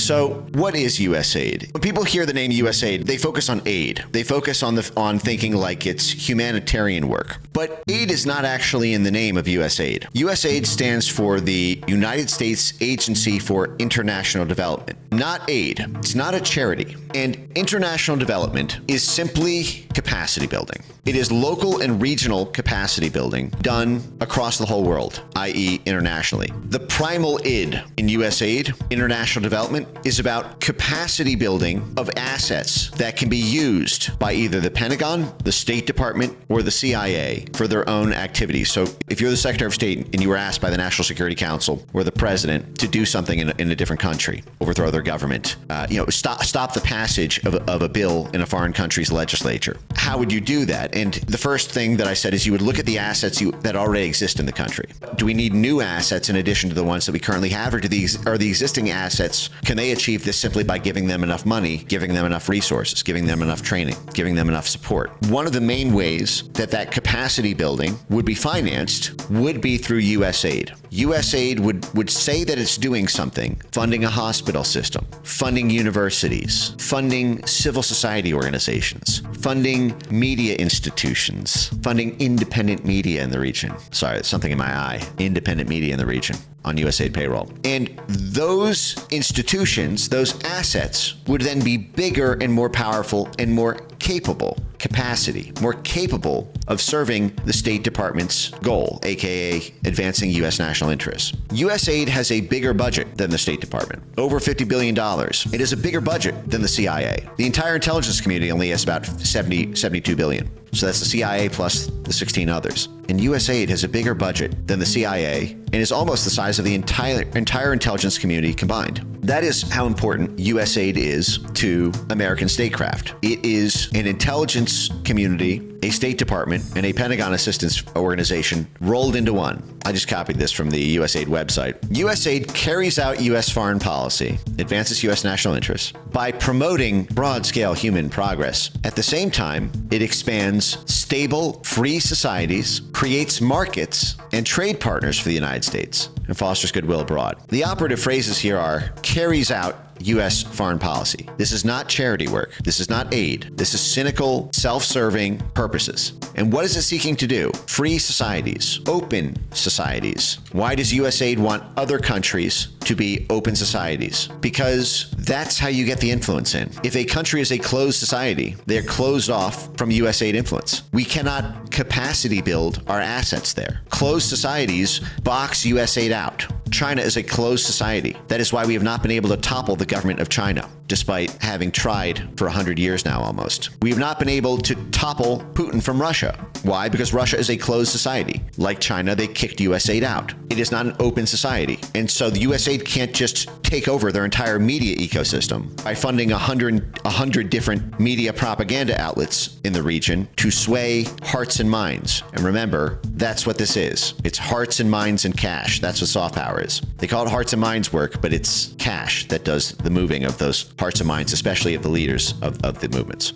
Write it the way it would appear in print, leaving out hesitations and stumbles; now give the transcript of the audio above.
So what is USAID? When people hear the name USAID, they focus on aid. They focus on thinking like it's humanitarian work. But aid is not actually in the name of USAID. USAID stands for the United States Agency for International Development, not aid. It's not a charity. And international development is simply capacity building. It is local and regional capacity building done across the whole world, i.e. internationally. The primal id in USAID, international development, is about capacity building of assets that can be used by either the Pentagon, the State Department, or the CIA for their own activities. So if you're the Secretary of State and you were asked by the National Security Council or the President to do something in a different country, overthrow their government, stop the passage of a bill in a foreign country's legislature, how would you do that? And the first thing that I said is you would look at the assets that already exist in the country. Do we need new assets in addition to the ones that we currently have, or are the existing assets, can they achieve this simply by giving them enough money, giving them enough resources, giving them enough training, giving them enough support? One of the main ways that capacity building would be financed would be through USAID. USAID would say that it's doing something, funding a hospital system, funding universities, funding civil society organizations, funding media institutions, funding independent media in the region. Sorry, it's something in my eye. Independent media in the region on USAID payroll. And those institutions, those assets, would then be bigger and more powerful and more capable, more capable of serving the State Department's goal, aka advancing U.S. national interests. USAID has a bigger budget than the State Department, over $50 billion. It is a bigger budget than the CIA. The entire intelligence community only has about 72 billion. So that's the CIA plus the 16 others. And USAID has a bigger budget than the CIA and is almost the size of the entire intelligence community combined. That is how important USAID is to American statecraft. It is an intelligence community, a State Department, and a Pentagon assistance organization rolled into one. I just copied this from the USAID website. USAID carries out U.S. foreign policy, advances U.S. national interests by promoting broad-scale human progress. At the same time, it expands stable, free societies, creates markets and trade partners for the United States, and fosters goodwill abroad. The operative phrases here are carries out U.S. foreign policy. This is not charity work. This is not aid. This is cynical, self-serving purposes. And what is it seeking to do? Free societies, open societies. Why does USAID want other countries to be open societies? Because that's how you get the influence in. If a country is a closed society, they're closed off from USAID influence. We cannot capacity build our assets there. Closed societies box USAID out. China is a closed society. That is why we have not been able to topple the government of China, despite having tried for 100 years now almost. We have not been able to topple Putin from Russia. Why? Because Russia is a closed society. Like China, they kicked USAID out. It is not an open society. And so the USAID can't just take over their entire media ecosystem by funding 100 different media propaganda outlets in the region to sway hearts and minds. And remember, that's what this is. It's hearts and minds and cash. That's what soft power is. They call it hearts and minds work, but it's cash that does the moving of those hearts and minds, especially of the leaders of the movements.